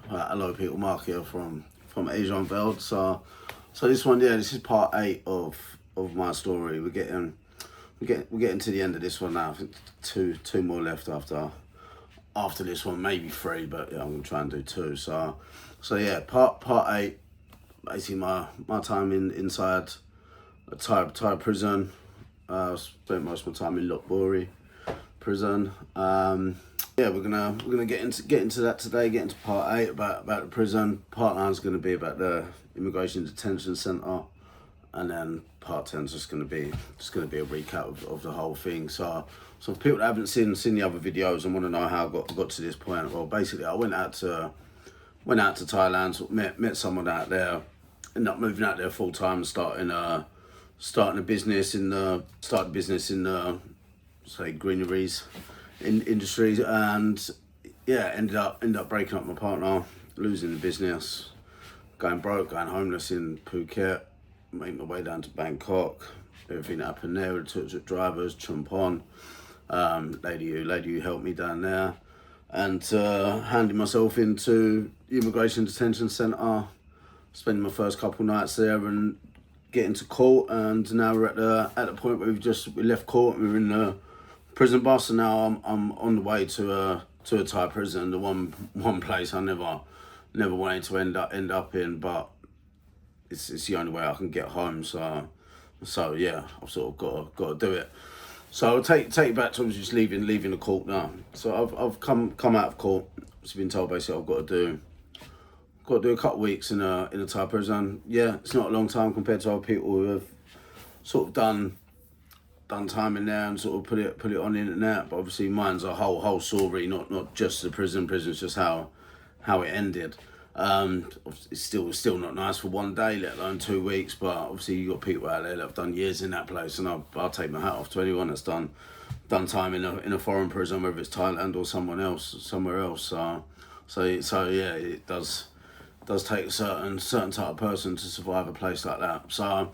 Hello people, Mark here from Asia Unveiled. So this one, yeah, this is part 8 of my story. We're getting to the end of this one now. I think two more left after this one, maybe 3, but yeah, I'm gonna try and do 2. So yeah, part 8, basically my time inside a Thai prison. Spent most of my time in Lopburi prison. Yeah, we're gonna get into that today. Get into part 8 about the prison. Part 9 is gonna be about the immigration detention centre, and then part 10 is just gonna be a recap of the whole thing. So for people that haven't seen the other videos and want to know how I got to this point, well, basically I went out to Thailand, sort of met someone out there, ended up moving out there full time, starting a business in the say greeneries industries, and yeah, ended up breaking up with my partner, losing the business, going broke, going homeless in Phuket, made my way down to Bangkok. Everything that happened there, took drivers, Chumpon, lady who helped me down there, and handed myself into the immigration detention centre, spending my first couple nights there and getting to court. And now we're at the point where we left court, we were in the prison bus, and now I'm on the way to a Thai prison, the one place I never wanted to end up in, but it's the only way I can get home. So yeah, I've sort of got to do it. So I'll take you back to just leaving the court now. So I've come out of court. I've been told basically I've got to do a couple of weeks in a Thai prison. Yeah, it's not a long time compared to other people who have sort of done time in there and sort of put it on the internet, but obviously mine's a whole story, not just the prison. It's just how it ended. It's still not nice for one day, let alone 2 weeks. But obviously you got people out there that have done years in that place, and I'll take my hat off to anyone that's done time in a foreign prison, whether it's Thailand or somewhere else. So yeah, it does take a certain type of person to survive a place like that. So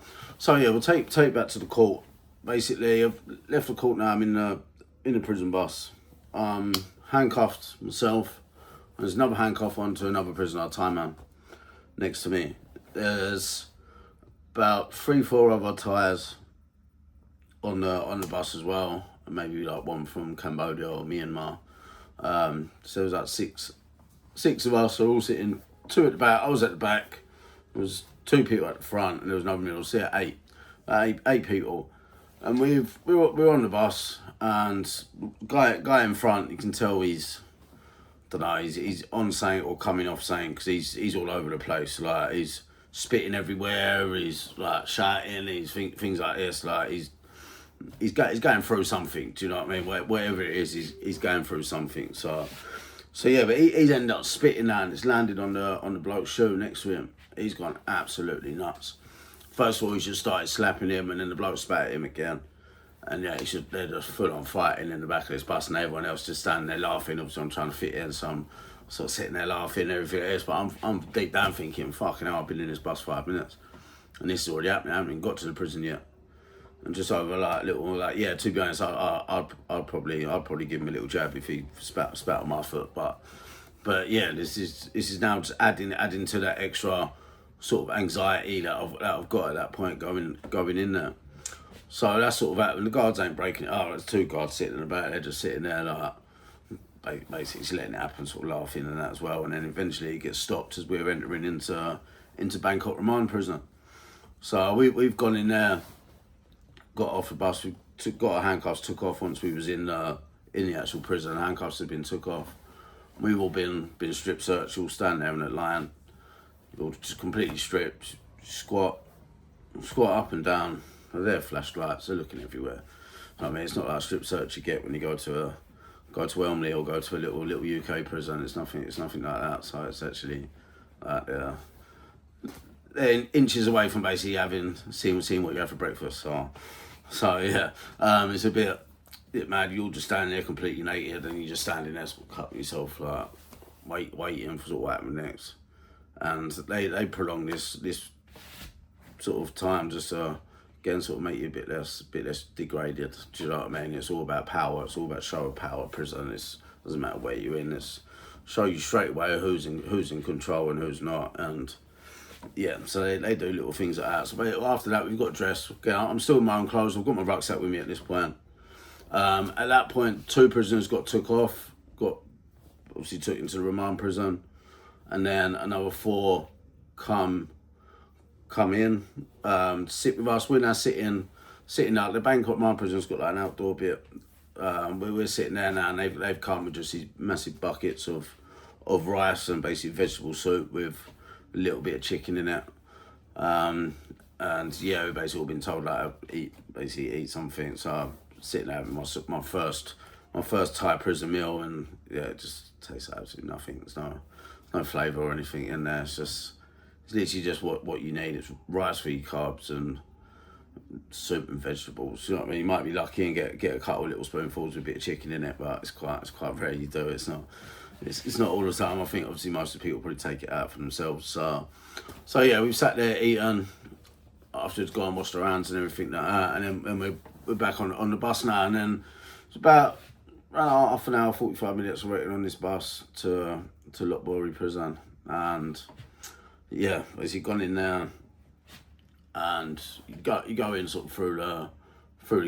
yeah, we'll take back to the court. Basically, I've left the court now. I'm in the prison bus, handcuffed myself. There's another handcuff onto another prisoner, a Thai man, next to me. There's about 3-4 other Thais on the bus as well, and maybe like one from Cambodia or Myanmar. So there's like six of us are all sitting, 2 at the back. I was at the back. There was 2 people at the front, and there was another middle seat. 8 people. And we were on the bus, and guy in front, you can tell he's on something or coming off something, because he's all over the place. Like, he's spitting everywhere, he's like shouting, he's things like this. Like, he's going through something. Do you know what I mean? Whatever it is, he's going through something. So yeah, but he's ended up spitting that, and it's landed on the bloke's shoe next to him. He's gone absolutely nuts. First of all, he just started slapping him, and then the bloke spat at him again. And yeah, they're just full on fighting in the back of this bus, and everyone else just standing there laughing. Obviously, I'm trying to fit in, so I'm sort of sitting there laughing and everything else. But I'm deep down thinking, fucking hell, I've been in this bus 5 minutes, and this is already happening. I haven't even got to the prison yet. And just over yeah, to be honest, I'd probably give him a little jab if he spat on my foot. But yeah, this is now just adding to that extra sort of anxiety that I've got at that point going in there. So that's sort of happened. The guards ain't breaking it up. There's 2 guards sitting in the back. They're just sitting there like basically just letting it happen, sort of laughing and that as well. And then eventually it gets stopped as we're entering into Bangkok remand prison. So we've gone in there, got off the bus. Got our handcuffs took off once we was in the actual prison. The handcuffs had been took off. We've all been strip searched. All standing there in a line. All just completely stripped, squat up and down. They're flashlights, they're looking everywhere. I mean, it's not like a strip search you get when you go to Elmley or go to a little UK prison. It's nothing like that. So it's actually like they're inches away from basically seeing what you have for breakfast. So yeah, it's a bit mad. You're just standing there completely naked, and you're just standing there sort of cutting yourself, like waiting for what happens next. And they prolong this sort of time just to again sort of make you a bit less degraded. Do you know what I mean? It's all about power. It's all about show of power. Prison. It doesn't matter where you're in. It's show you straight away who's in control and who's not. And yeah, so they do little things like that. So after that, we've got dressed. I'm still in my own clothes. I've got my rucksack with me at this point. At that point, 2 prisoners got took off, got obviously took into the remand prison, and then another 4 come in, sit with us. We're now sitting out. The Bangkok remand prison's got like an outdoor bit. We're sitting there now, and they've come with just these massive buckets of rice and basically vegetable soup with a little bit of chicken in it. And yeah, we've basically all been told like eat something. So I'm sitting there having my first Thai prison meal, and yeah, it just tastes absolutely nothing. There's no flavour or anything in there. It's literally just what you need. It's rice for your carbs and soup and vegetables. You know what I mean? You might be lucky and get a couple of little spoonfuls with a bit of chicken in it, but it's quite rare you do. It's not all the time. I think obviously most of the people probably take it out for themselves. So yeah, we've sat there eating after it's gone, washed our hands and everything like that, and then we're back on the bus now, and then it's about half an hour, 45 minutes waiting on this bus to Lopburi prison. And yeah, basically gone in there, and you go in sort of through the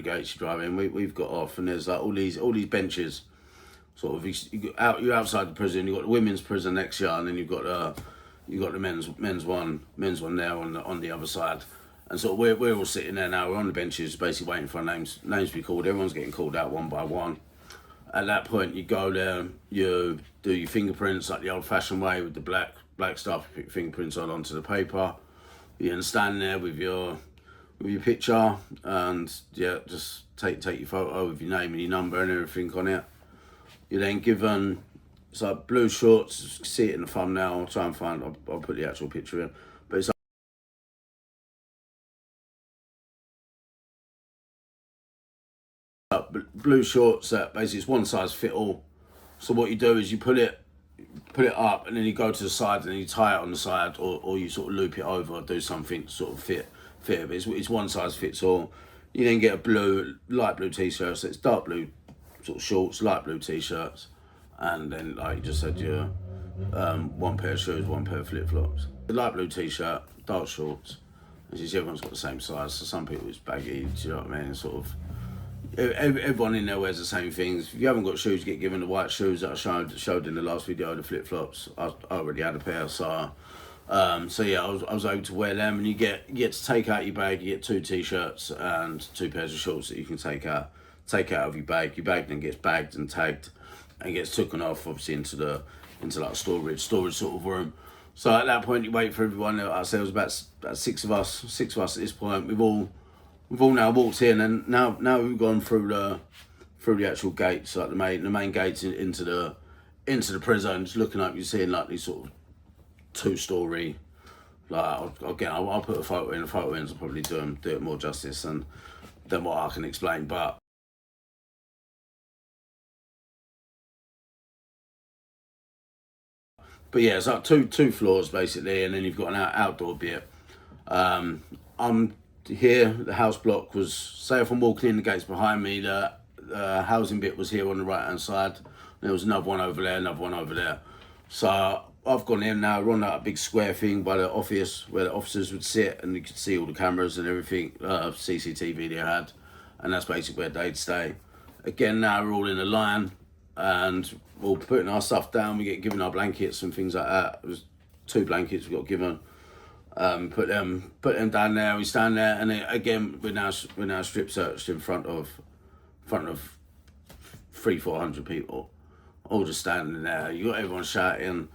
gates. You drive in. We've got off, and there's like all these benches. Sort of you're outside the prison. You've got the women's prison next year, and then you've got the men's one there on the other side. And so we're all sitting there now. We're on the benches, basically waiting for our names to be called. Everyone's getting called out one by one. At that point, you go there, you do your fingerprints like the old-fashioned way with the black stuff. You put your fingerprints onto the paper. You then stand there with your picture, and yeah, just take your photo with your name and your number and everything on it. You're then given, it's like blue shorts. You can see it in the thumbnail. I'll try and I'll put the actual picture in, but it's blue shorts that basically it's one size fit all. So what you do is you put it up, and then you go to the side and then you tie it on the side, or you sort of loop it over or do something to sort of fit it. But it's one size fits all. You then get a light blue t-shirt, so it's dark blue sort of shorts, light blue t-shirts, and then like you just said, your one pair of shoes, one pair of flip-flops. The light blue t-shirt, dark shorts. As you see, everyone's got the same size. So some people it's baggy, do you know what I mean? Sort of everyone in there wears the same things. If you haven't got shoes, you get given the white shoes that I showed in the last video, the flip-flops. I already had a pair, so yeah, I was able to wear them, and you get to take out your bag. You get 2 t-shirts and 2 pairs of shorts that you can take out of your bag. Your bag then gets bagged and tagged and gets taken off, obviously into like storage sort of room. So at that point, you wait for everyone. I say it was about 6 of us at this point. We've all now walked in, and now we've gone through the actual gates, like the main gates into the prison. Just looking up, you're seeing like these sort of 2-story. Like again, I'll put a photo in. The photo ins will probably do it more justice than what I can explain. But yeah, it's like two floors basically, and then you've got an outdoor bit. I'm here. The house block was, say if I'm walking in, the gates behind me, the housing bit was here on the right hand side. There was another one over there. So I've gone in now. We're on that big square thing by the office where the officers would sit, and you could see all the cameras and everything, CCTV they had, and that's basically where they'd stay. Again, now we're all in a line, and we're all putting our stuff down. We get given our blankets and things like that. It was 2 blankets we got given. Put them down there. We stand there, and then, again we're now strip searched in front of 300-400 people, all just standing there. You got everyone shouting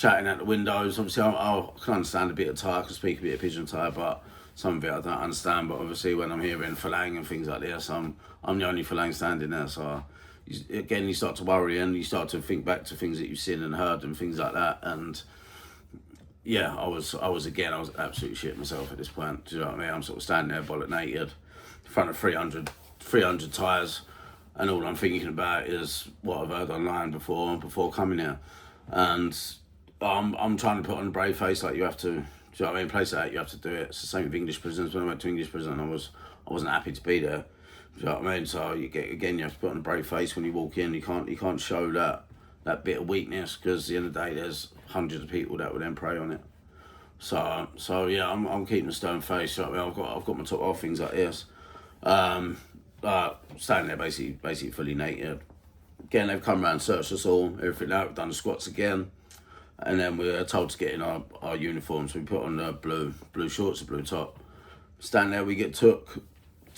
out the windows. Obviously, I can understand a bit of Thai. I can speak a bit of Pigeon Thai, but some of it I don't understand. But obviously, when I'm hearing Falang and things like this, I'm the only Falang standing there. So you start to worry, and you start to think back to things that you've seen and heard and things like that. And yeah, I was absolutely shit myself at this point. Do you know what I mean? I'm sort of standing there bollock naked in front of 300 Thais, and all I'm thinking about is what I've heard online before coming here. And I'm trying to put on a brave face, like you have to. Do you know what I mean? Place like that, you have to do it. It's the same with English prisons. When I went to English prison, I wasn't happy to be there. Do you know what I mean? So you have to put on a brave face when you walk in. You can't show that that bit of weakness, because at the end of the day, there's hundreds of people that would then prey on it. So yeah, I'm keeping a stone face. You know what I mean? I've got my top off, things like this. Standing there basically fully naked. Again, they've come around, searched us all, everything out. We've done the squats again, and then we were told to get in our uniforms. So we put on the blue shorts, a blue top. Standing there, we get took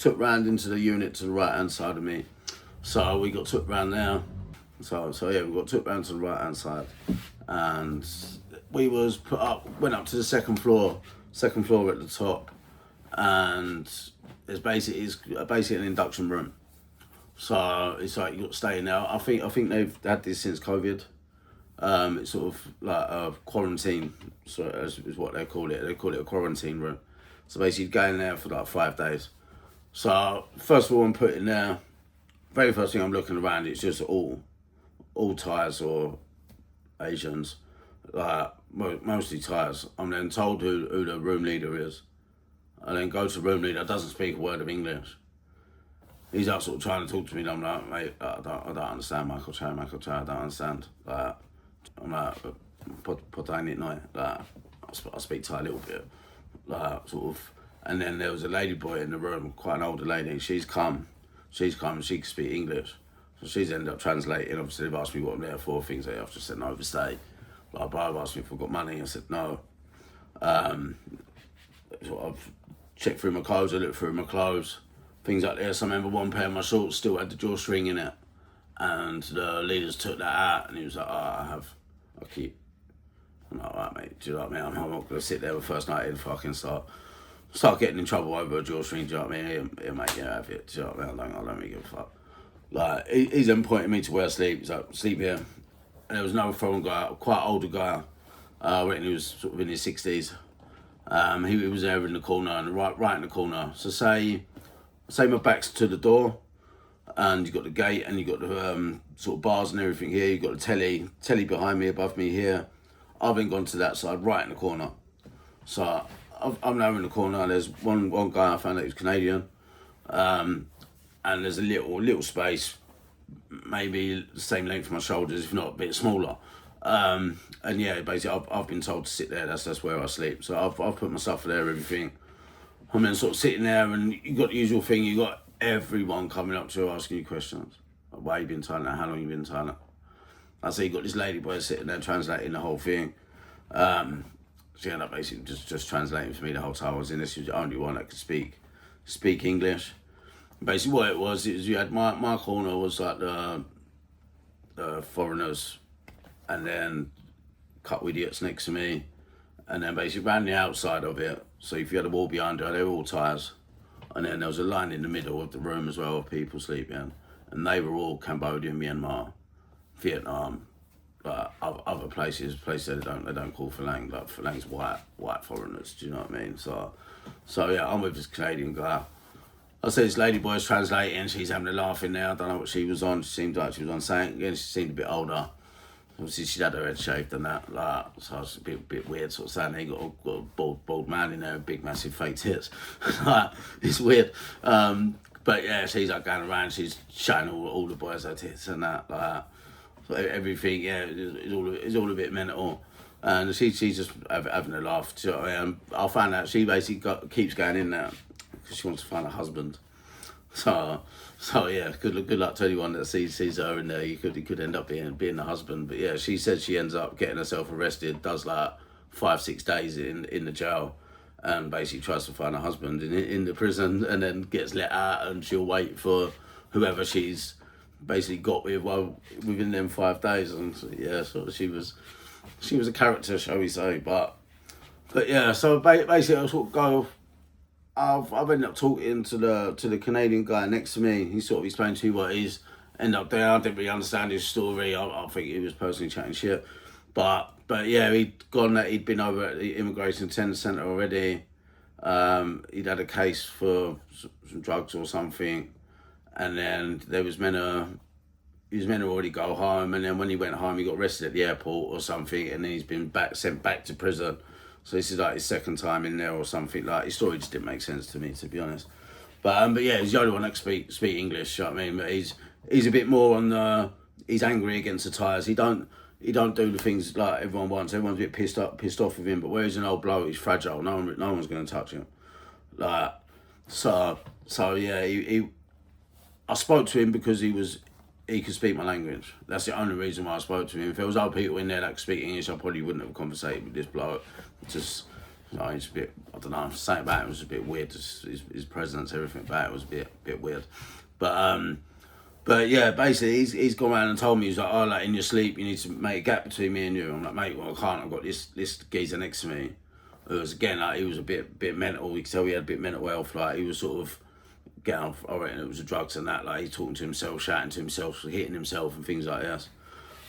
round into the unit to the right hand side of me. So we got took round there. So yeah, we got took round to the right hand side, and we was went up to the second floor at the top, and it's basically an induction room. So it's like you got to stay in there. I think they've had this since COVID. It's sort of like a quarantine, so is what they call it. They call it a quarantine room. So basically, you go in there for like 5 days. So first of all, I'm put in there. Very first thing I'm looking around, it's just all Thais or Asians, like mostly Thais. I'm then told who the room leader is. I then go to the room leader, doesn't speak a word of English. He's out sort of trying to talk to me, and I'm like, mate, I don't understand Michael Chow, I don't understand. Like, I'm like, put I need night. Like, I speak Thai a little bit. Like, sort of. And then there was a lady boy in the room, quite an older lady. She's come, and she can speak English. So she's ended up translating. Obviously, they've asked me what I'm there for, things like that. I've just said no, overstay. Blah, blah, blah. Asked me if I've got money. I said no. So I've checked through my clothes, I looked through my clothes, things like this. I remember one pair of my shorts still had the drawstring in it, and the leaders took that out, and he was like, I keep. I'm like, alright mate, do you know what I mean? I'm not going to sit there the first night and fucking start getting in trouble over a drawstring, do you know what I mean? He'll make you have it, do you know what I mean? I don't really give a fuck. Like, he's then pointing me to where I sleep. He's like, sleep here. And there was another foreign guy, quite older guy. I reckon he was sort of in his 60s. He was there in the corner, and right in the corner. So say my back's to the door, and you got the gate, and you got the sort of bars and everything here. You got the telly behind me, above me here. I've then gone to that side, right in the corner. So I'm now in the corner. There's one guy I found out he was Canadian, and there's a little space, maybe the same length of my shoulders, if not a bit smaller. And yeah, basically I've been told to sit there. That's where I sleep. So I've put myself there, everything. I'm then sort of sitting there, and you got the usual thing. You got everyone coming up to you asking you questions. Like, why you been in Thailand? How long you been in Thailand? I say you got this lady boy sitting there translating the whole thing. She ended up basically just translating for me the whole time I was in. This was the only one that could speak English. Basically, what it was you had my corner was like the foreigners, and then a couple idiots next to me, and then basically around the outside of it. So if you had a wall behind her, they were all Thais, and then there was a line in the middle of the room as well of people sleeping, and they were all Cambodian, Myanmar, Vietnam, but other places that they don't call Phalang. Like Phalang's white foreigners. Do you know what I mean? So yeah, I'm with this Canadian guy. I said this lady boy's translating. She's having a laugh in there. I don't know what she was on. She seemed like she was on something. Again, she seemed a bit older. Obviously, she'd had her head shaved and that. Like, so it's a bit weird sort of saying they got a bald man in there with big, massive fake tits. Like, it's weird. But yeah, she's like going around. She's showing all the boys her tits and that. Like, so everything, yeah, it's all a bit mental. And she's just having a laugh. You know what I mean? I found out she basically keeps going in there because she wants to find a husband. So yeah, good luck to anyone that sees her in there. You could end up being the husband. But yeah, she said she ends up getting herself arrested, does like 5-6 days in the jail, and basically tries to find a husband in the prison, and then gets let out, and she'll wait for whoever she's basically got with within them 5 days. And so, yeah, so she was a character, shall we say? But yeah, so basically I sort of go. I've ended up talking to the Canadian guy next to me. He sort of explained to me what he's ended up doing. I didn't really understand his story. I think he was personally chatting shit. But yeah, he'd been over at the immigration centre already. He'd had a case for some drugs or something, and then he was meant to already go home. And then when he went home, he got arrested at the airport or something, and then he's been sent back to prison. So this is like his second time in there or something. Like, his story just didn't make sense to me, to be honest. But yeah, he's the only one that can speak English. You know what I mean? But he's a bit more on the he's angry against the tyres. He don't do the things like everyone wants. Everyone's a bit pissed off with him. But where he's an old bloke, he's fragile. No one's going to touch him. Like so yeah. I spoke to him because he could speak my language. That's the only reason why I spoke to him. If there was other people in there that could speak English, I probably wouldn't have conversated with this bloke. Just, he's a bit, I don't know, something about it was a bit weird. Just his presence, everything about it was a bit weird. But yeah, basically he's gone around and told me, he's like, oh, like in your sleep you need to make a gap between me and you. I'm like, mate, well I can't. I've got this geezer next to me. It was again like he was a bit mental. You could tell he had a bit mental health. Like he was sort of getting off. I reckon it was the drugs and that. Like he's talking to himself, shouting to himself, hitting himself and things like that.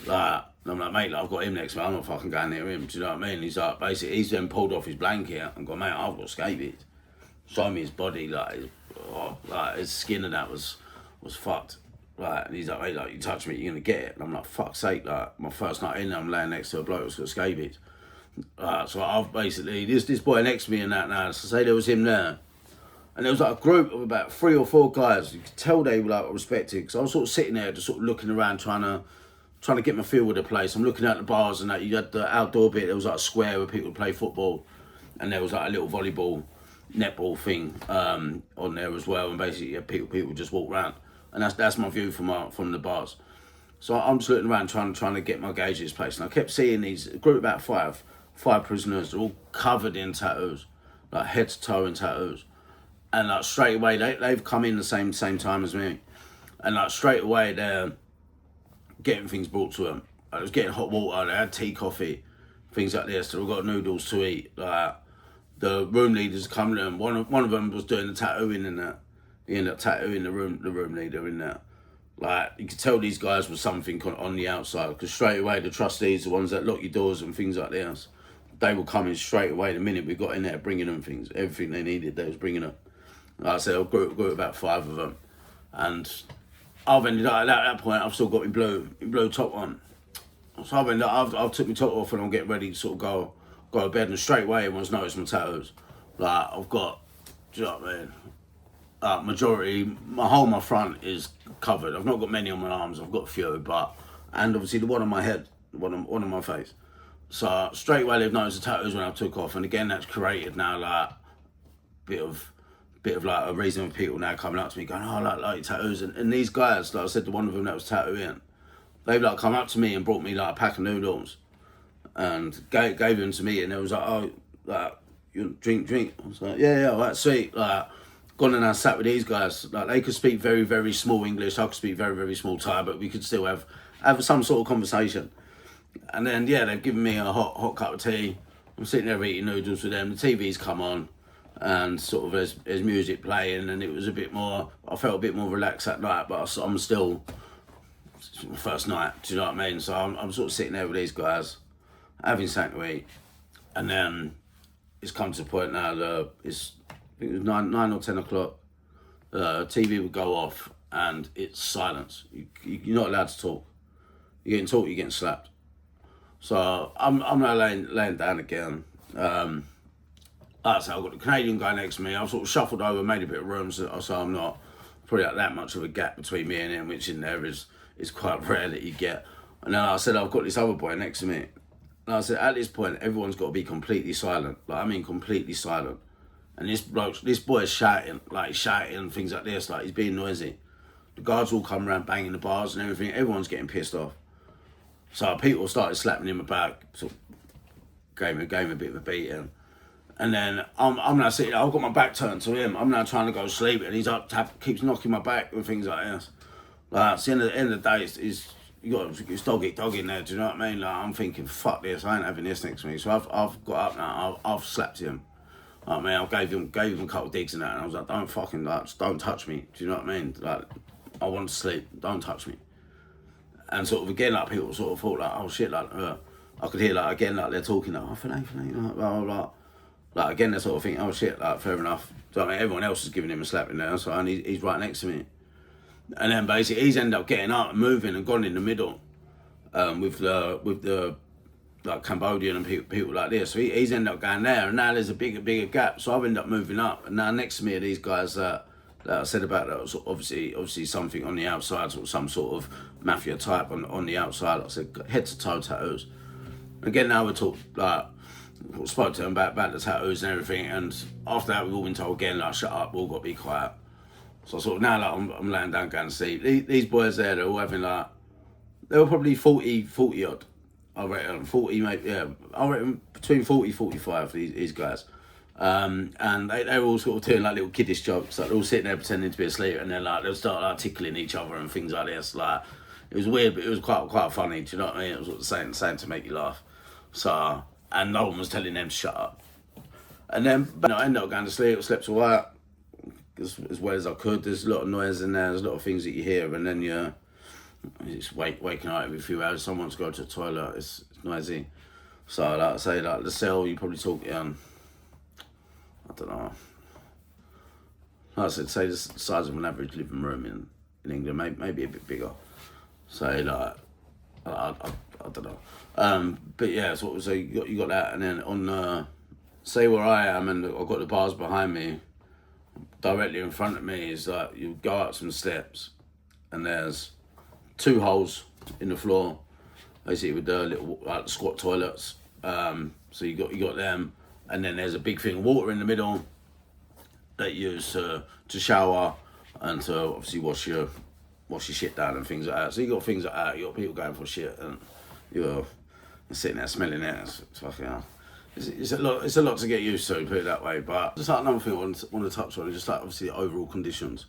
Like I'm like, mate, like, I've got him next to me. I'm not fucking going near him. Do you know what I mean? He's like, basically, he's then pulled off his blanket and gone, mate, I've got scabies. Showed me his body, like his skin and that was fucked. Like, and he's like, mate, like you touch me, you're gonna get it. And I'm like, fuck's sake, like my first night in, I'm laying next to a bloke who's got scabies. So I've basically this boy next to me and that now. So say there was him there, and there was like a group of about 3 or 4 guys. You could tell they were like respected, because I was sort of sitting there, just sort of looking around, trying to get my feel with the place. I'm looking at the bars and that. You had the outdoor bit. There was like a square where people would play football, and there was like a little volleyball, netball thing on there as well. And basically, yeah, people just walk around, and that's my view from the bars. So I'm just looking around trying to get my gauge of this place, and I kept seeing these a group of about five prisoners. They're all covered in tattoos, like head to toe in tattoos, and like straight away they've come in the same time as me, and like straight away they're getting things brought to them. I was getting hot water, they had tea, coffee, things like this. They've got noodles to eat. Like the room leaders come to them. One of them was doing the tattooing in that. He ended up tattooing the room leader in there. Like you could tell these guys were something on the outside, because straight away the trustees, the ones that lock your doors and things like this, they were coming straight away the minute we got in there, bringing them things, everything they needed. They was bringing them. Like I said, I grew about 5 of them, and I've ended up at that point. I've still got my blue top on. So I've took my top off and I'm getting ready to sort of go to bed, and straight away everyone's noticed my tattoos. Like I've got, do you know what I mean? Majority, my front is covered. I've not got many on my arms. I've got a few, and obviously the one on my head, one on my face. So straight away they've noticed the tattoos when I took off, and again that's created now like bit of like a reason for people now coming up to me going, oh, like your tattoos, and these guys, like I said, the one of them that was tattooing, they've like come up to me and brought me like a pack of noodles, and gave them to me, and it was like, oh, like you drink. I was like, yeah, all right, sweet. Like gone and I sat with these guys. Like they could speak very, very small English. I could speak very, very small Thai, but we could still have some sort of conversation. And then yeah, they've given me a hot cup of tea. I'm sitting there eating noodles with them. The TV's come on, and sort of there's music playing, and it was a bit more. I felt a bit more relaxed that night, but I'm still, it's my first night. Do you know what I mean? So I'm sort of sitting there with these guys, having something to eat, and then it's come to the point now that I think it was 9 or 10 o'clock. TV would go off, and it's silence. You're not allowed to talk. You're getting talked, you're getting slapped. So I'm now laying down again. Like I say, I've got the Canadian guy next to me. I've sort of shuffled over, made a bit of room, so I'm not probably like that much of a gap between me and him, which in there is quite rare that you get. And then I said, I've got this other boy next to me. And I said, at this point, everyone's got to be completely silent. Like, I mean, completely silent. And this boy is shouting and things like this, like he's being noisy. The guards all come around banging the bars and everything. Everyone's getting pissed off. So people started slapping him about, sort of gave him a bit of a beating. And then I'm now sitting, I've got my back turned to him. I'm now trying to go to sleep, and he's up, keeps knocking my back and things like this. Like, at the end of the day, it's dog eat dog in there, do you know what I mean? Like, I'm thinking, fuck this, I ain't having this next to me. So I've got up now, I've slapped him. Like, man, I gave him a couple of digs and that, and I was like, don't fucking, like, just don't touch me, do you know what I mean? Like, I want to sleep, don't touch me. And sort of again, like, people sort of thought, like, oh shit, like, I could hear, like, again, like, they're talking, like, oh, Finlay, blah, blah, blah. Like, again, they're sort of thinking, oh shit, like, fair enough. So, I mean, everyone else is giving him a slap in there, so, and he's right next to me. And then basically, he's ended up getting up and moving and gone in the middle with the like Cambodian and people like this. So he's ended up going there, and now there's a bigger gap. So I've ended up moving up, and now next to me are these guys that that I said about that was obviously something on the outside, sort of some sort of mafia type on the outside. Like I said, head to toe tattoos. Again, now we spoke to them about the tattoos and everything, and after that we've all been told again, like, shut up, we've all got to be quiet. So sort of now, like, I'm laying down going to sleep. These boys there, they're all having like, they were probably 40 odd. I reckon 40, maybe, yeah. I reckon between 40, 45, these guys. And they were all sort of doing like little kiddish jokes. Like, they're all sitting there pretending to be asleep, and then like they'll start like tickling each other and things like this. Like, it was weird, but it was quite funny. Do you know what I mean? It was sort of saying to make you laugh. So, and no one was telling them to shut up. And then, I ended up going to sleep. I slept all right, as well as I could. There's a lot of noise in there. There's a lot of things that you hear, and then you're just waking up every few hours. Someone's going to the toilet. It's noisy. So, like I say, like the cell, you probably talk I don't know. Like I said, say the size of an average living room in England, maybe a bit bigger. Say like, I don't know. But yeah, so you got that, and then on say where I am, and I've got the bars behind me. Directly in front of me is like, you go up some steps, and there's 2 holes in the floor, basically with the little like squat toilets. So you got them, and then there's a big thing of water in the middle that you use to shower and to obviously wash your shit down and things like that. So you got things like that. You got people going for shit, and you're sitting there smelling it. It's fucking hell. It's a lot to get used to, put it that way. But just like another thing I want to touch on is just like obviously the overall conditions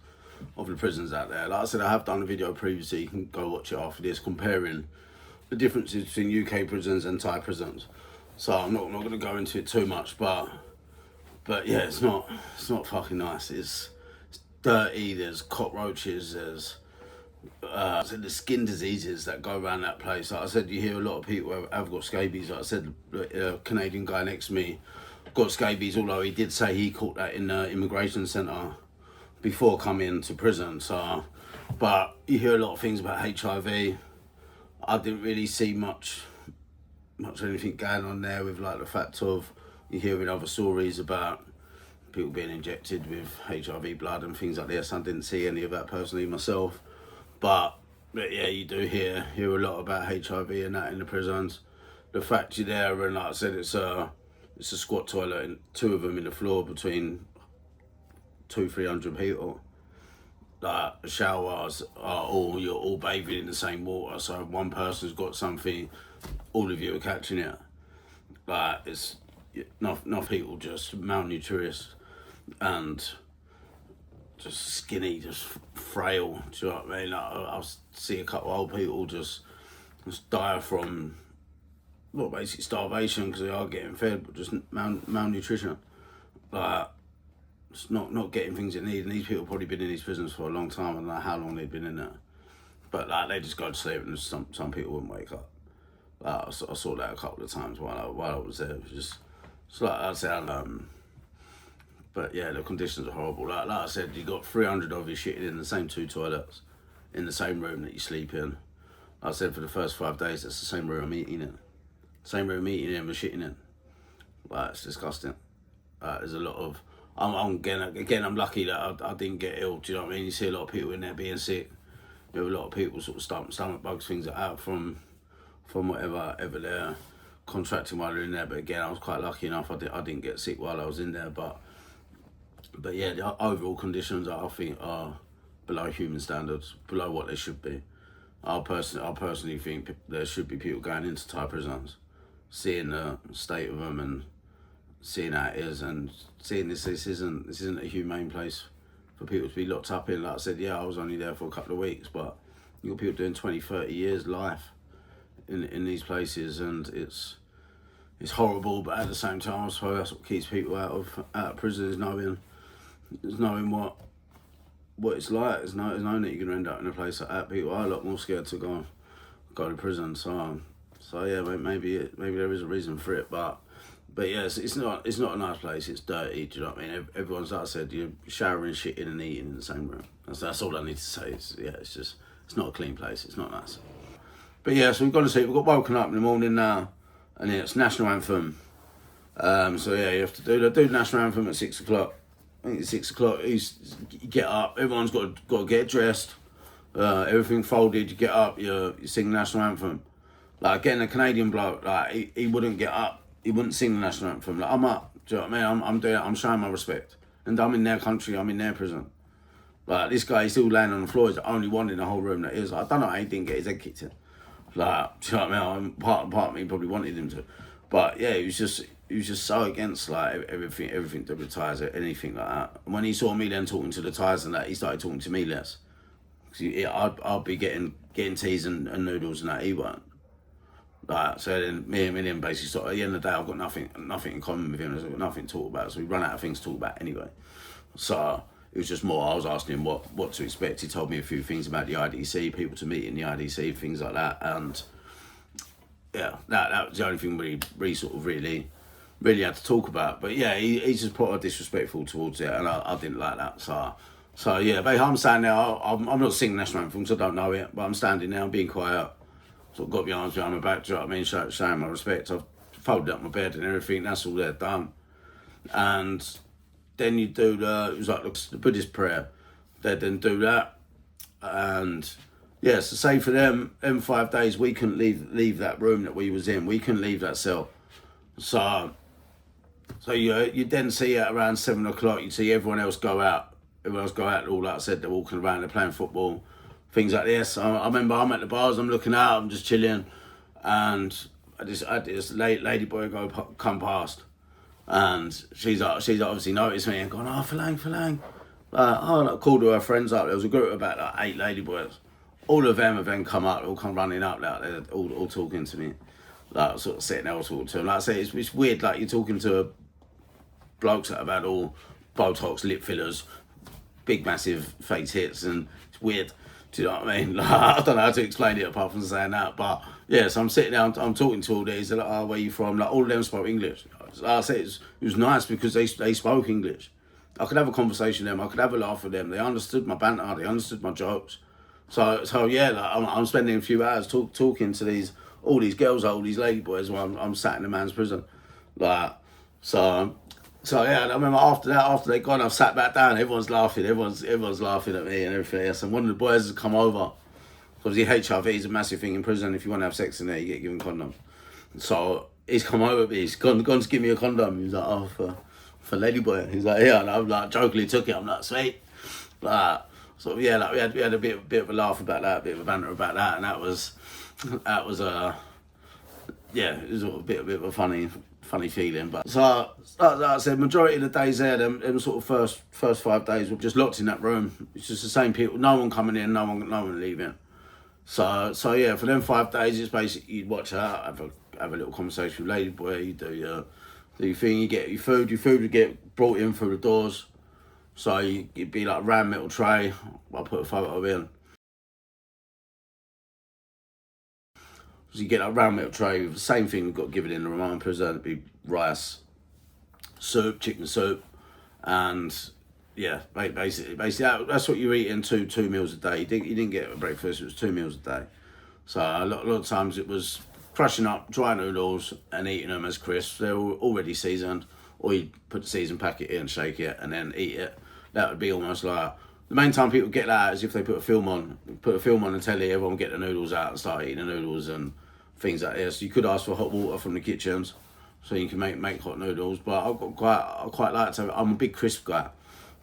of the prisons out there. Like I said, I have done a video previously. You can go watch it after this, comparing the differences between UK prisons and Thai prisons. So I'm not going to go into it too much, but yeah, it's not fucking nice. It's dirty. There's cockroaches. There's the skin diseases that go around that place. Like I said, you hear a lot of people have got scabies. Like I said, a Canadian guy next to me got scabies, although he did say he caught that in the immigration centre before coming to prison. So, but you hear a lot of things about HIV. I didn't really see much anything going on there, with like the fact of you hearing other stories about people being injected with HIV blood and things like this. I didn't see any of that personally myself. But yeah, you do hear a lot about HIV and that in the prisons. The fact you're there, and like I said, it's a squat toilet, and 2 of them in the floor between 200-300 people. Like, the showers are you're all bathing in the same water. So if one person's got something, all of you are catching it. Like, it's not people just malnourished and just skinny, just frail. Do you know what I mean? Like, I'll see a couple of old people just die from, well, basically starvation, because they are getting fed, but just malnutrition. Like, it's not getting things they need. And these people have probably been in these prisons for a long time. I don't know how long they've been in there, but like, they just go to sleep, and some people wouldn't wake up. Like, I saw that a couple of times while I was there. It was just, it's like I said, but yeah, the conditions are horrible. Like I said, you got 300 of you shitting in the same 2 toilets, in the same room that you sleep in. Like I said, for the first 5 days, that's the same room I'm eating in. Same room I'm eating in, we're shitting in. Like, it's disgusting. There's a lot of, again, I'm lucky that I didn't get ill. Do you know what I mean? You see a lot of people in there being sick. You have a lot of people sort of stomach bugs, things like that, from whatever they're contracting while they're in there. But again, I was quite lucky enough. I didn't get sick while I was in there. But yeah, the overall conditions, I think, are below human standards, below what they should be. I personally think there should be people going into Thai prisons, seeing the state of them and seeing how it is, and seeing this isn't a humane place for people to be locked up in. Like I said, yeah, I was only there for a couple of weeks, but you got people doing 20, 30 years life in these places, and it's horrible. But at the same time, I suppose that's what keeps people out of prison, is knowing what it's like. It's knowing that you're going to end up in a place like that. People are a lot more scared to go to prison. So yeah, maybe there is a reason for it, but yeah, it's not a nice place. It's dirty. Do you know what I mean? Everyone's, like I said, you're showering, shitting, and eating in the same room. That's all I need to say. It's not a clean place. It's not nice. But yeah, so we've gone to sleep. We've got woken up in the morning now, and it's national anthem. So yeah, you have to do the national anthem at 6 o'clock. I think it's 6 o'clock. You get up. Everyone's got to get dressed. Everything folded. You get up. You sing the national anthem. Like again, a Canadian bloke, like he wouldn't get up. He wouldn't sing the national anthem. Like I'm up. Do you know what I mean? I'm doing it. I'm showing my respect. And I'm in their country. I'm in their prison. Like this guy, he's still laying on the floor. He's the only one in the whole room that is. I don't know how he didn't get his head kicked in. Like, do you know what I mean? Part of me probably wanted him to, but yeah, he was just so against like everything to the Thais, anything like that. And when he saw me then talking to the Thais and that, he started talking to me less. Cause I'd be getting teas and noodles and that, he won't. Like, so then me and him basically sort of, at the end of the day, I've got nothing in common with him. I've got nothing to talk about, so we run out of things to talk about anyway. So it was just more, I was asking him what to expect. He told me a few things about the IDC, people to meet in the IDC, things like that. And yeah, that was the only thing we sort of really had to talk about. But yeah, he's just put disrespectful towards it, and I didn't like that. So yeah, but I'm standing there, I'm not singing national anthem because I don't know it, but I'm standing there, I'm being quiet. So I've got my arms behind my back, do you know what I mean? Showing my respect. I've folded up my bed and everything, that's all they're done. And then you do it was like the Buddhist prayer. They then do that. And yeah, so say for them 5 days, we couldn't leave that room that we was in. We couldn't leave that cell. So you then see at around 7 o'clock, you see everyone else go out. All like I said, they're walking around, they're playing football, things like this. I remember I'm at the bars, I'm looking out, I'm just chilling, and I had this lady boy come past, and she's obviously noticed me and gone, oh, Falang. I called her friends up. There was a group of about like 8 lady boys. All of them have then come up, all come running up, like they're all talking to me, like sort of sitting there talking to them. Like I say, it's weird, like you're talking to blokes that have had all Botox, lip fillers, big massive fake tits, and it's weird. Do you know what I mean? Like, I don't know how to explain it apart from saying that, but yeah, so I'm sitting there, I'm talking to all these, they're like, oh, where are you from? Like, all of them spoke English. Like I said, it was nice because they spoke English. I could have a conversation with them, I could have a laugh with them, they understood my banter, they understood my jokes. So yeah, like, I'm spending a few hours talking to all these girls, all these lady boys while I'm sat in a man's prison. Like, so yeah, I remember after they'd gone, I've sat back down, everyone's laughing, everyone's laughing at me and everything else. And one of the boys has come over, because the HIV is a massive thing in prison. If you want to have sex in there, you get given condoms. So he's come over to me, he's gone to give me a condom. He's like, oh, for lady boy. He's like, yeah, and I'm like, jokingly took it. I'm like, sweet. Like, so yeah, like we had a bit of a laugh about that, a bit of a banter about that, and that was yeah, it was a bit of a funny feeling. But so like I said, majority of the days there, them sort of first 5 days were just locked in that room. It's just the same people, no one coming in, no one leaving. So yeah, for them 5 days, it's basically you'd watch out, have a little conversation with lady boy, you do your thing, you get your food would get brought in through the doors. So it'd be like a round metal tray, I put a photo in. So you get a round metal tray with the same thing we've got given in the remand prison. It'd be rice, soup, chicken soup, and yeah, basically that's what you eat in two meals a day. You didn't get a breakfast, it was 2 meals a day. So a lot of times it was crushing up dry noodles and eating them as crisps. They were already seasoned, or you put the seasoned packet in, shake it, and then eat it. That would be almost like, the main time people get that is if they put a film on the telly, everyone get the noodles out and start eating the noodles and things like this. You could ask for hot water from the kitchens, so you can make hot noodles. But I quite like to. I'm a big crisp guy.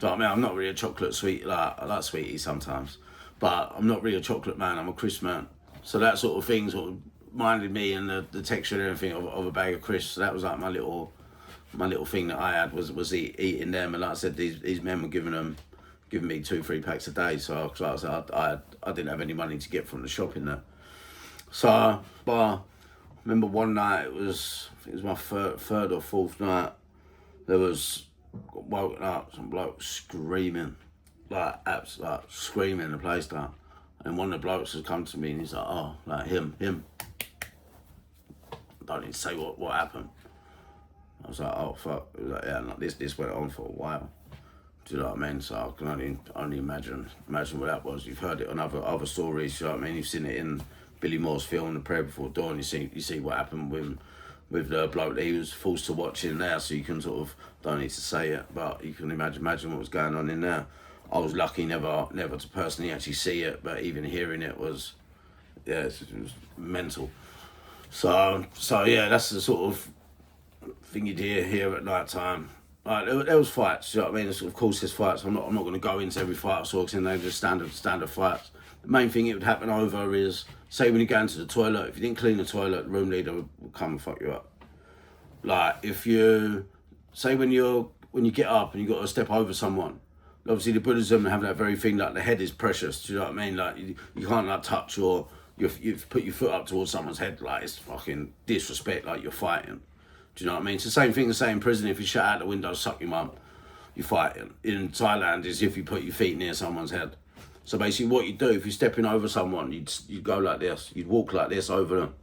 So I mean, I'm not really a chocolate sweet. Like I like sweeties sometimes, but I'm not really a chocolate man. I'm a crisp man. So that sort of thing sort of minded me, and the texture and everything of a bag of crisps. So that was like my little thing that I had was eating them. And like I said, these men were giving me 2-3 packs a day. So like I said, I didn't have any money to get from the shop in there. So, but I remember one night, it was my third or fourth night, there was, woken up, some bloke screaming, like screaming the place down. And one of the blokes has come to me and he's like, oh, like him. I don't need to say what happened. I was like, oh fuck. It was like, yeah, like, this went on for a while. Do you know what I mean? So I can only imagine what that was. You've heard it on other stories, you know what I mean? You've seen it in Billy Moore's film, The Prayer Before Dawn. You see what happened with the bloke that he was forced to watch in there, so you can sort of, don't need to say it, but you can imagine what was going on in there. I was lucky never to personally actually see it, but even hearing it was, yeah, it was mental. So yeah, that's the sort of thing you'd hear at night time. Like, there was fights, you know what I mean? Of course there's fights. I'm not going to go into every fight I saw, because they're just standard fights. The main thing it would happen over is, say when you go into the toilet, if you didn't clean the toilet, the room leader would come and fuck you up. Like, if you, say when you get up and you got to step over someone, obviously the Buddhism have that very thing, like the head is precious, do you know what I mean? Like, you can't like touch you put your foot up towards someone's head, like it's fucking disrespect, like you're fighting. Do you know what I mean? It's the same thing as saying in prison, if you shut out the window, suck your mum, you're fighting. In Thailand, is if you put your feet near someone's head. So basically what you do, if you're stepping over someone, you'd go like this, you'd walk like this over them.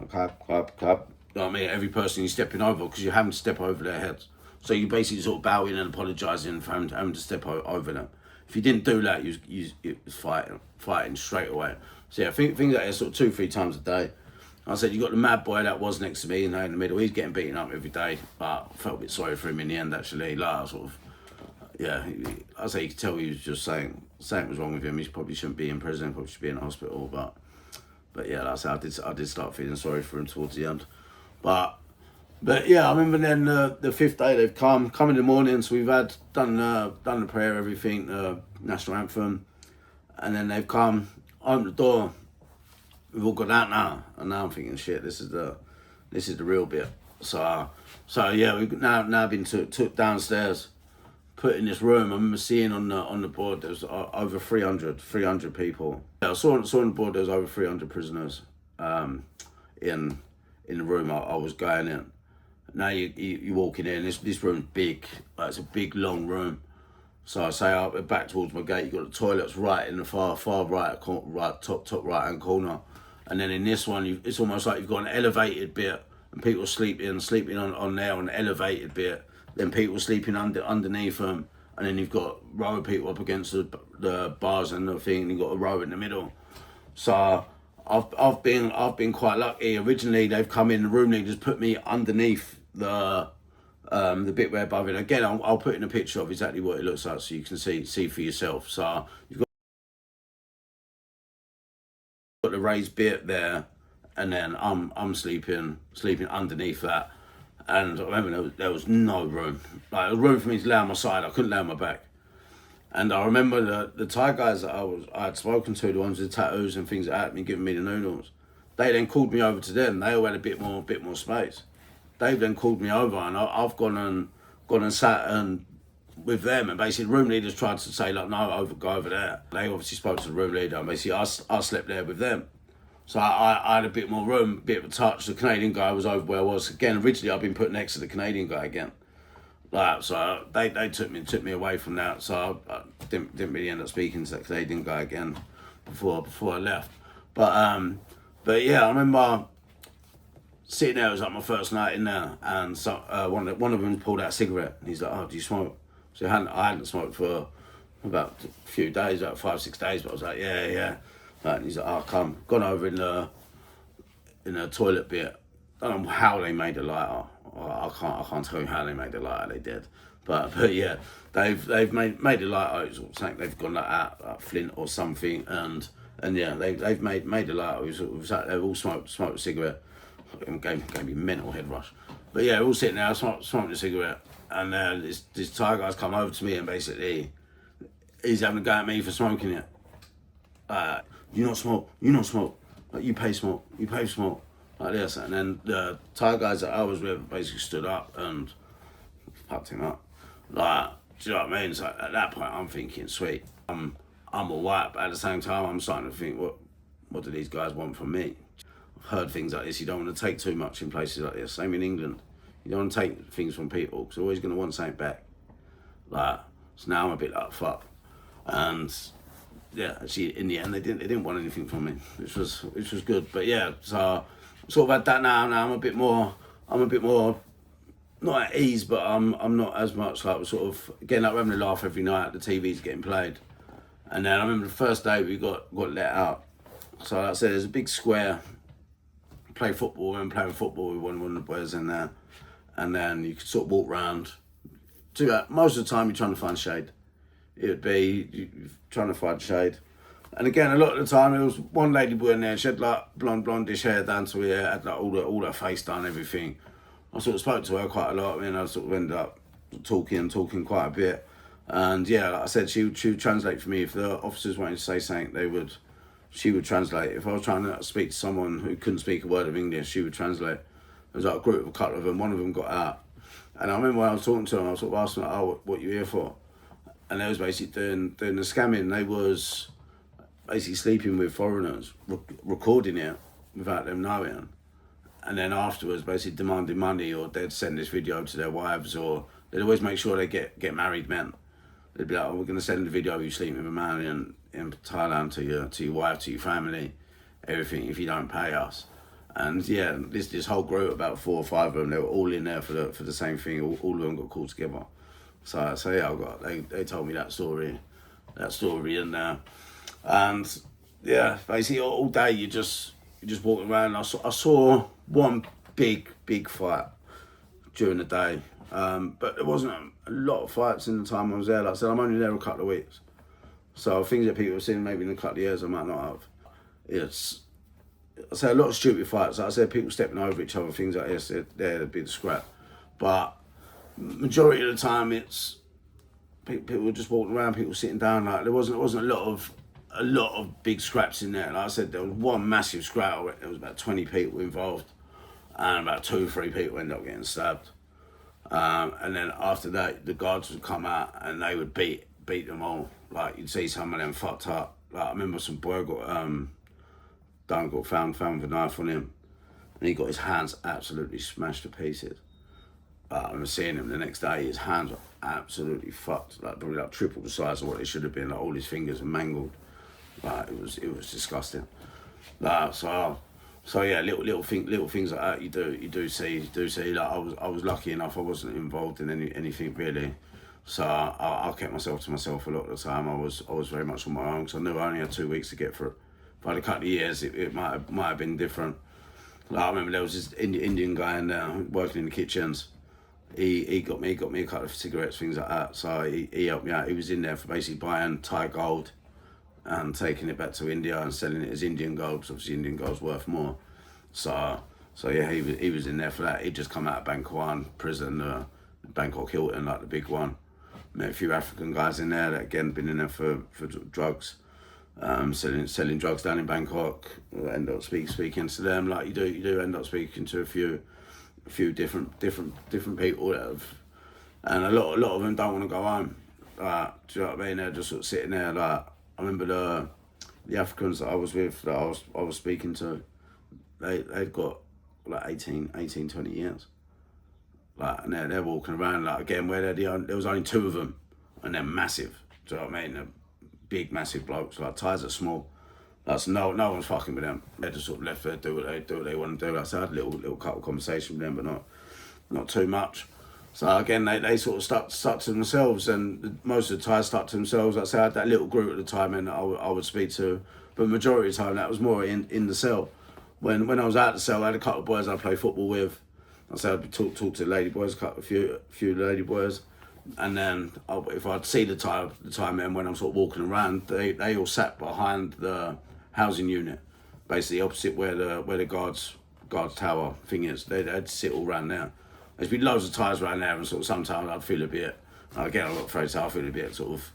Clap. You know what I mean? Every person you're stepping over, because you're having to step over their heads. So you basically sort of bow in and apologising for having to step over them. If you didn't do that, it was fighting straight away. So yeah, I think things like that sort of 2-3 times a day. I said, you got the mad boy that was next to me in the middle. He's getting beaten up every day, but I felt a bit sorry for him in the end, actually. Like, sort of, yeah, I say you could tell he was just saying something was wrong with him. He probably shouldn't be in prison, probably should be in hospital. But yeah, like I said, I did start feeling sorry for him towards the end. But yeah, I remember then the fifth day they've come in the morning. So we've done the prayer, everything, the national anthem, and then they've come, opened the door. We've all got out now, and now I'm thinking, shit, this is the real bit. So yeah, we've now been took downstairs, put in this room. I remember seeing on the board there was over 300 people. Yeah, I saw on the board there was over 300 prisoners in the room I was going in. Now you walking in, this room's big, like it's a big long room. So I say up back towards my gate, you got the toilets right in the far right top right hand corner. And then in this one, it's almost like you've got an elevated bit, and people sleeping on there on the elevated bit. Then people sleeping underneath them, and then you've got a row of people up against the bars and the thing, and you've got a row in the middle. So I've been quite lucky. Originally, they've come in, the room leaders put me underneath the bit where above it. Again, I'll put in a picture of exactly what it looks like, so you can see for yourself. So you've got the raised bit there, and then I'm sleeping underneath that. And I remember there was no room. Like, there was room for me to lay on my side. I couldn't lay on my back. And I remember the Thai guys that I had spoken to, the ones with tattoos and things like that, and giving me the noodles. They then called me over to them. They all had a bit more space. They've then called me over, and I've gone and sat and with them, and basically the room leaders tried to say, like, no, go over there. They obviously spoke to the room leader, and basically I slept there with them. So I had a bit more room, a bit of a touch. The Canadian guy was over where I was. Again, originally I'd been put next to the Canadian guy again. Like, so they took me away from that. So I didn't really end up speaking to that Canadian guy again before I left. But yeah, I remember sitting there. It was like my first night in there, and so one of them pulled out a cigarette, and he's like, "Oh, do you smoke?" So I hadn't smoked for about a few days, about 5-6 days. But I was like, yeah. And he's like, "Oh, come." Gone over in the toilet bit. I don't know how they made the lighter. I can't tell you how they made the lighter. They did, but yeah, they've made the lighter. It's something they've gone like flint or something, and yeah, they've made the lighter. They've all smoked a cigarette. It gave me mental head rush. But yeah, we're all sitting there, smoking a cigarette, and this Thai guy's come over to me, and basically he's having a go at me for smoking it. You not smoke. Like, you pay smoke. Like this. And then the Thai guys that I was with basically stood up and fucked him up. Like, do you know what I mean? So at that point I'm thinking, sweet, I'm alright, but at the same time I'm starting to think, what do these guys want from me? I've heard things like this. You don't want to take too much in places like this. Same in England. You don't want to take things from people, because they're always going to want something back. Like, so now I'm a bit like, fuck. And yeah, actually, in the end, they didn't want anything from me, which was good. But yeah, so sort of at that now I'm a bit more not at ease, but I'm not as much like sort of, again, like, we're having a laugh every night. The TV's getting played, and then I remember the first day we got let out. So like I said, there's a big square play football and playing football with one of the boys in there, and then you could sort of walk around. Most of the time, you're trying to find shade. It would be you trying to find shade. And again, a lot of the time, there was one lady boy in there. She had like blondish hair down to her hair, had like all her face done, everything. I sort of spoke to her quite a lot. I mean, I sort of ended up talking quite a bit. And yeah, like I said, she would translate for me. If the officers wanted to say something, she would translate. If I was trying to speak to someone who couldn't speak a word of English, she would translate. There was like a group of a couple of them. One of them got out. And I remember when I was talking to them, I was sort of asking, like, oh, what are you here for? And they was basically doing the scamming. They was basically sleeping with foreigners, recording it without them knowing. And then afterwards, basically demanding money, or they'd send this video to their wives, or they'd always make sure they get married men. They'd be like, oh, we're going to send the video of you sleeping with a man in Thailand to your wife, to your family, everything, if you don't pay us. And yeah, this whole group, about 4 or 5 of them, they were all in there for the same thing. All of them got called together. So yeah, they told me that story in there. And yeah, basically all day you just walking around. I saw one big fight during the day, but there wasn't a lot of fights in the time I was there. Like I said, I'm only there a couple of weeks, so things that people have seen maybe in a couple of years I might not have. I say a lot of stupid fights. Like I said, people stepping over each other, things like this. They're a bit scrap, but majority of the time it's people were just walking around, people sitting down. Like there wasn't a lot of big scraps in there. Like I said, there was one massive scrap. There was about 20 people involved, and about 2 or 3 people ended up getting stabbed. And then after that, the guards would come out and they would beat them all. Like you'd see some of them fucked up. Like I remember some boy got found with a knife on him, and he got his hands absolutely smashed to pieces. I remember seeing him the next day. His hands were absolutely fucked, like probably like triple the size of what they should have been. Like all his fingers were mangled. Like it was disgusting. Like so yeah, little things like that you do see. Like I was lucky enough I wasn't involved in anything really. So I kept myself to myself a lot of the time. I was very much on my own, because I knew I only had 2 weeks to get through. If I had a couple of years, it might have been different. Like I remember there was this Indian guy in there working in the kitchens. He got me a couple of cigarettes, things like that. So he helped me out. He was in there for basically buying Thai gold and taking it back to India and selling it as Indian gold, because obviously Indian gold's worth more. So yeah, he was in there for that. He'd just come out of Bangkok prison, Bangkok Hilton, like the big one. Met a few African guys in there that again been in there for drugs, selling drugs down in Bangkok. End up speaking to them, like you do end up speaking to a few different people that have, and a lot of them don't want to go home. Do you know what I mean? They're just sort of sitting there. Like I remember the Africans that I was with, that I was speaking to, they'd got like 18, 20 years. Like, and they're walking around, like again, where there was only 2 of them, and they're massive. Do you know what I mean? They're big, massive blokes. Like Thais are small. That's no one's fucking with them. They're just sort of left there, do what they want to do. Like, so I had a little couple conversation with them, but not too much. So again, they sort of stuck to themselves, and most of the Thais stuck to themselves. Like I said, I had that little group at the time, and I would speak to, but majority of the time that was more in the cell. When I was out the cell, I had a couple of boys I played football with. I said I'd talk to the lady boys, a few lady boys, and then if I'd see the Thai men when I'm sort of walking around, they all sat behind the housing unit, basically opposite where the guards tower thing is. They'd sit all around there. There's been loads of Thais around there, and sort of sometimes I'd feel a bit, again I'm not afraid to say, I feel a bit sort of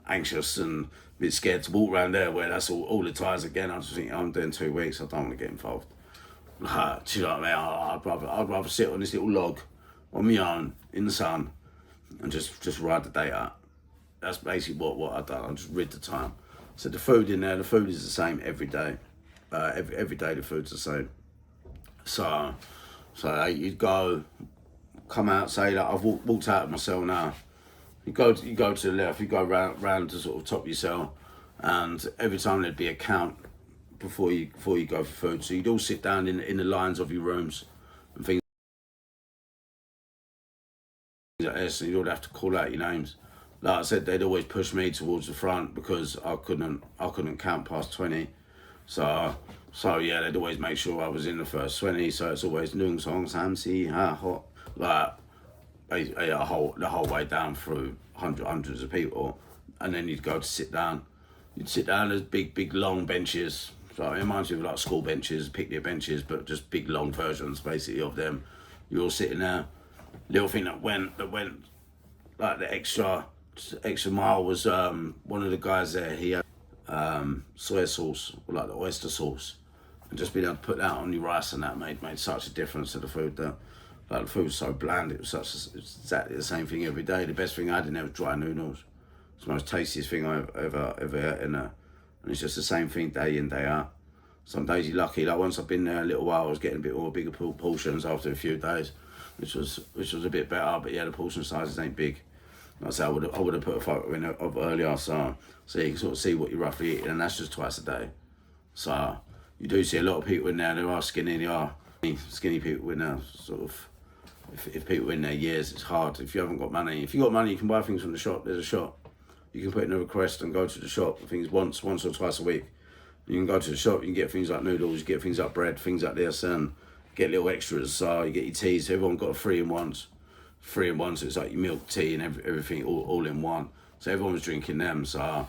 anxious and a bit scared to walk around there where that's all the Thais again. I just think I'm doing 2 weeks, I don't want to get involved. Do you know what I mean? I'd rather sit on this little log on my own in the sun and just ride the day out. That's basically what I've done. I just rid the time. So the food in there, the food is the same every day. Every day the food's the same. So you'd go, come out, say that I've walked out of my cell now. You go to the left, you go round to sort of top of your cell, and every time there'd be a count before you go for food. So you'd all sit down in the lines of your rooms and things like this, and you'd all have to call out your names. Like I said, they'd always push me towards the front because I couldn't count past 20. So So yeah, they'd always make sure I was in the first 20. So it's always Nung Song Sam Si Ha Hot, like the whole way down through hundreds of people, and then you'd go to sit down. You'd sit down. There's big long benches. So it reminds me of like school benches, picnic benches, but just big long versions basically of them. You're all sitting there. Little thing that went like the extra mile was one of the guys there. He had soy sauce, or like the oyster sauce, and just being able to put that on your rice and that made such a difference to the food. That like the food was so bland. It was it's exactly the same thing every day. The best thing I had in there was dry noodles. It's the most tastiest thing I've ever had in there, and it's just the same thing day in day out. Some days you're lucky. Like once I've been there a little while, I was getting a bit more bigger portions after a few days, which was a bit better. But yeah, the portion sizes ain't big. Like I said, I would have put a photo in of earlier, so you can sort of see what you're roughly eating, and that's just twice a day. So you do see a lot of people in there. There are skinny people in there. Sort of, if people in there years, it's hard. If you haven't got money, if you got money, you can buy things from the shop. There's a shop. You can put in a request and go to the shop. Things once or twice a week. You can go to the shop. You can get things like noodles. You get things like bread, things like this, and get little extras. So you get your teas. Everyone got a 3-in-1s. 3-in-1, so it's like your milk, tea, and everything all in one. So everyone was drinking them. So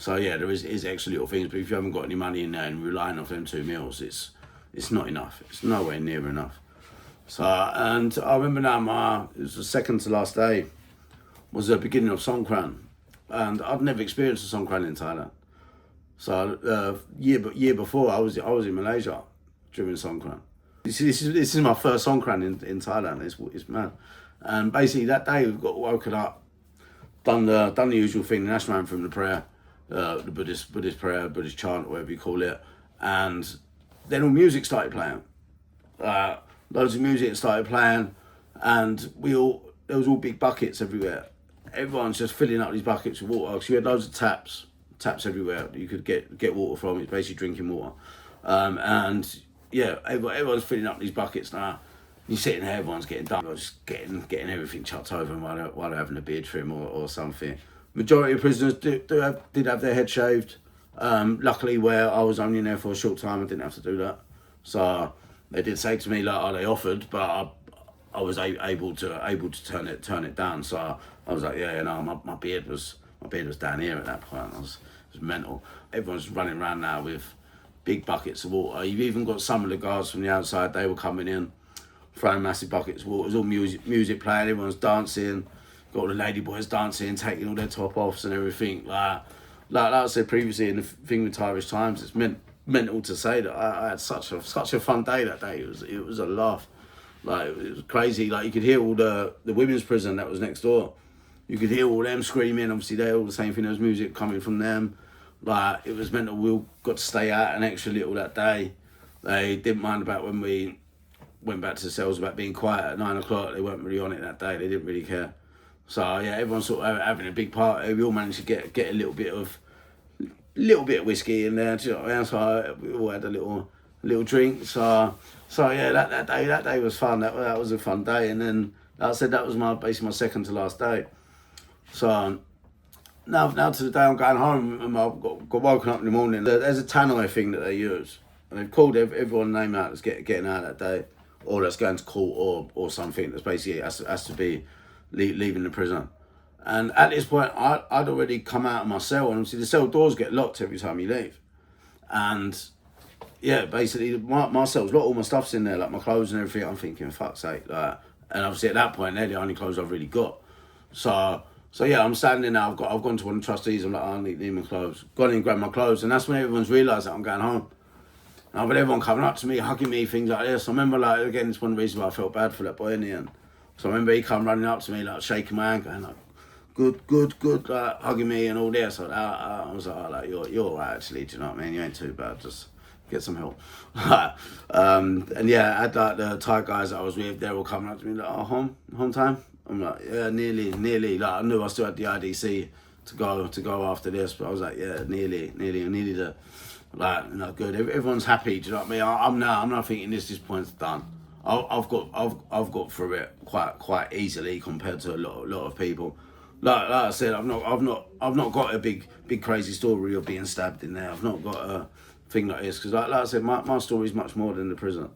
yeah, there is extra little things. But if you haven't got any money in there and relying off them 2 meals, it's not enough. It's nowhere near enough. So, and I remember now it was the second to last day was the beginning of Songkran, and I'd never experienced a Songkran in Thailand. So year before I was in Malaysia during Songkran. This is my first Songkran in Thailand. It's mad. And basically that day we got woken up, done the usual thing, the national anthem, the prayer, the Buddhist prayer, Buddhist chant, whatever you call it, and then all music started playing. Loads of music started playing, and there was all big buckets everywhere. Everyone's just filling up these buckets with water. So you had loads of taps everywhere that you could get water from. It's basically drinking water, and yeah, everyone's filling up these buckets now. You're sitting there, everyone's getting done, just getting everything chucked over them while they're having a beard trim or something. Majority of prisoners did have their head shaved. Luckily, where I was only in there for a short time, I didn't have to do that. So they did say to me, like, "Oh, they offered," but I was able to turn it down. So I was like, "Yeah, no, my beard was down here at that point. It was mental." Everyone's running around now with big buckets of water. You've even got some of the guards from the outside. They were coming in, throwing massive buckets of water. It was all music playing. Everyone's dancing. Got all the lady boys dancing, taking all their top offs and everything. Like I said previously in the thing with Irish Times, it's mental to say that I had such a fun day that day. It was a laugh. Like it was crazy. Like you could hear all the women's prison that was next door. You could hear all them screaming. Obviously they all the same thing. There was music coming from them. Like it was mental. We all got to stay out an extra little that day. They didn't mind about when we went back to the cells about being quiet at 9 o'clock. They weren't really on it that day. They didn't really care. So yeah, everyone's sort of having a big party. We all managed to get a little bit of whiskey in there. Do you know what I mean? So we all had a little drink. So yeah, that day was fun. That was a fun day. And then like I said, that was basically my second to last day. So now to the day I'm going home, and I got woken up in the morning. There's a tannoy thing that they use, and they've called everyone's name out that's getting out that day, or that's going to court or something. That's basically has to be leaving the prison. And at this point, I'd already come out of my cell, and obviously the cell doors get locked every time you leave. And yeah, basically my cell's locked, all my stuff's in there, like my clothes and everything. I'm thinking, fuck's sake, like. And obviously at that point, they're the only clothes I've really got. So yeah, I'm standing there. I've gone to one of the trustees. I'm like, I need my clothes. Gone in and grabbed my clothes, and that's when everyone's realised that I'm going home. And but everyone coming up to me, hugging me, things like this. I remember, like, again, it's one of the reasons why I felt bad for that boy in the end. So I remember he come running up to me, like, shaking my hand, going, like, good, like, hugging me and all this. So I was like, oh, like, you're all right, actually, do you know what I mean? You ain't too bad, just get some help. And yeah, I had, like, the Thai guys that I was with, they were coming up to me, like, oh, home time? I'm like, yeah, nearly. Like, I knew I still had the IDC to go after this, but I was like, yeah, nearly. I needed to, like, you know, good. Everyone's happy. Do you know what I mean? I'm not thinking this point's done. I've got through it quite easily compared to a lot of people. Like I said, I've not got a big crazy story of being stabbed in there. I've not got a thing like this, because like I said, my story is much more than the prison.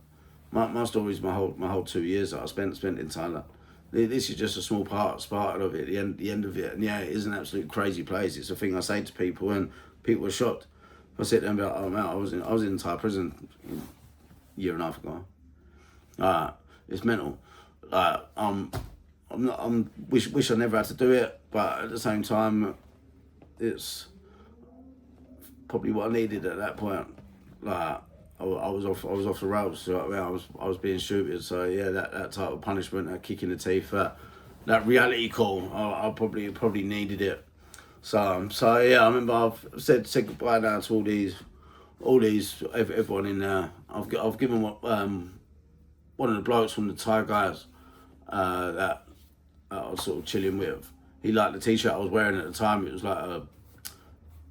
My story is my whole 2 years that I spent in Thailand. This is just a small part of it, the end of it. And yeah, it is an absolute crazy place. It's a thing I say to people, and people are shocked. If I sit there and be like, oh man, I was in Thai prison a year and a half ago. It's mental. Wish I never had to do it, but at the same time, it's probably what I needed at that point. Like I was off the rails. So I was being stupid. So yeah, that type of punishment, that kick in the teeth, that reality call, I probably needed it. So yeah, I remember I've said goodbye now to all these everyone in there. I've given one of the blokes from the Thai guys that I was sort of chilling with. He liked the t-shirt I was wearing at the time. It was like a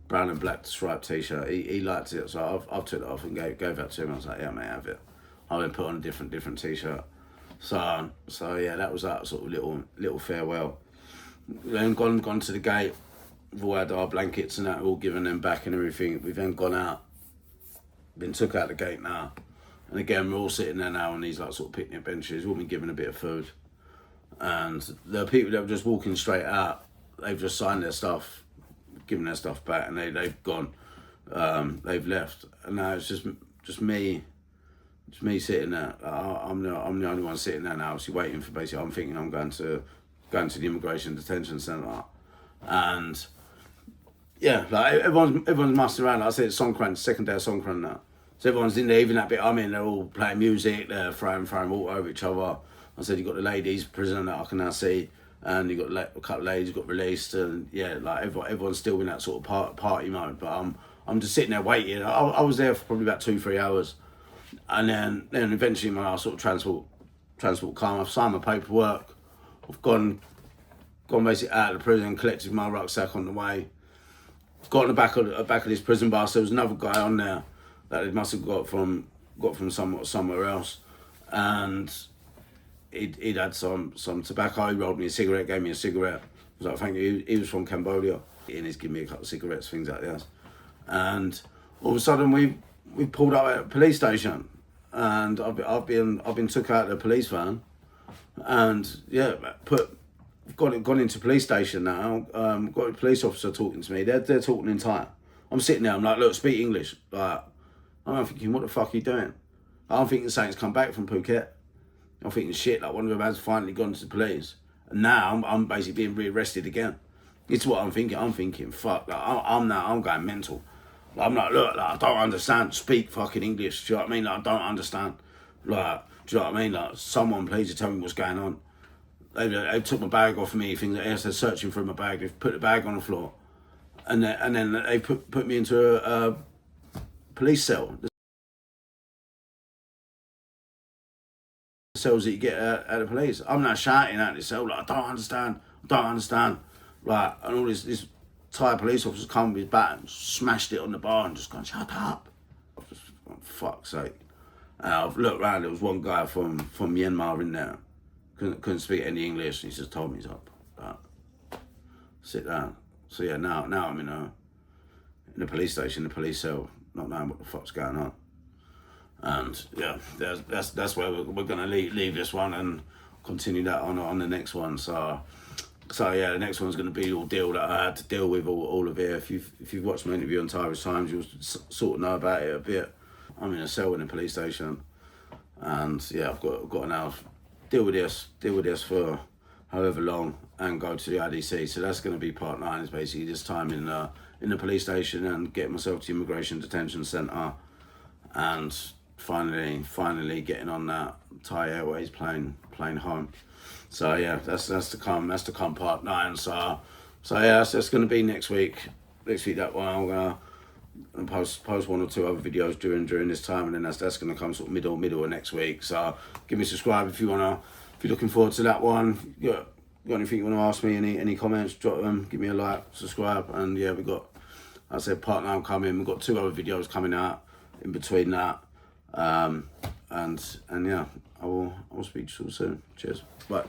brown and black striped t-shirt. He liked it, so I've took it off and gave that to him. I was like, yeah, mate, have it. I then put on a different t-shirt. So yeah, that was that sort of little farewell. Then gone to the gate. We've all had our blankets and that, all given them back and everything. We've then gone out, been took out the gate now. And again, we're all sitting there now on these like sort of picnic benches. We've all been given a bit of food. And the people that were just walking straight out, they've just signed their stuff, given their stuff back, and they've gone. They've left. And now it's just me sitting there. I'm the only one sitting there now, obviously waiting for basically, I'm thinking I'm going to the immigration detention centre. And yeah, like everyone's mussing around. Like I said, it's Songkran, second day of Songkran now. So everyone's in there, even that bit I'm in, they're all playing music, they're throwing water over each other. I said, you've got the ladies prison that I can now see, and you've got a couple of ladies got released, and yeah, like everyone's still in that sort of party mode. But I'm just sitting there waiting. I was there for probably about 2-3 hours, and then eventually my sort of transport came. I've signed my paperwork. I've gone basically out of the prison, collected my rucksack on the way. Got in the back of this prison bus. There was another guy on there that they must have got from somewhere else, and he'd had some tobacco. He rolled me a cigarette, gave me a cigarette. I was like, thank you. He was from Cambodia, and he's given me a couple of cigarettes, things like this. And all of a sudden, we pulled up at a police station, and I've been took out of the police van, and yeah, gone into police station now. Got a police officer talking to me. They're talking in Thai. I'm sitting there. I'm like, look, speak English. Like, I'm thinking, what the fuck are you doing? I'm thinking Saint's come back from Phuket. I'm thinking, shit, like one of them has finally gone to the police, and now I'm basically being rearrested again. It's what I'm thinking. I'm thinking, fuck, like, I'm going mental. Like, I'm like, look, like, I don't understand. Speak fucking English. Do you know what I mean? Like, I don't understand. Like, do you know what I mean? Like, someone please tell me what's going on. They took my bag off of me, things like this. They're searching for my bag. They've put the bag on the floor, and then they put me into a police cell. The cells that you get at the police. I'm not shouting at this cell, like, I don't understand. Like, and all this Thai police officers come with his bat and smashed it on the bar and just gone, shut up. I've just, for fuck's sake. I've looked around, there was one guy from Myanmar in there. Couldn't speak any English. He just told me he's up. Sit down. So yeah, now I'm in a police station, a police cell, not knowing what the fuck's going on. And yeah, that's where we're gonna leave this one and continue that on the next one. So yeah, the next one's gonna be the ordeal that I had to deal with all of it. If you've watched my interview on Tyrus Times, you'll sort of know about it a bit. I'm in a cell in a police station, and yeah, I've got to now deal with this for however long and go to the IDC. So that's going to be part 9. Is basically this time in the police station and getting myself to the immigration detention centre, and finally getting on that Thai Airways plane home. So yeah, that's to come. That's to come part 9. So yeah, that's going to be next week. That one I'm gonna post 1 or 2 other videos during this time, and then that's going to come sort of middle of next week. So give me a subscribe if you're looking forward to that one. Got anything you want to ask me, any comments, drop them, give me a like, subscribe. And yeah, we've got, like I said, part 9 coming. We've got 2 other videos coming out in between that, and yeah, I will speak to you soon. Cheers, bye.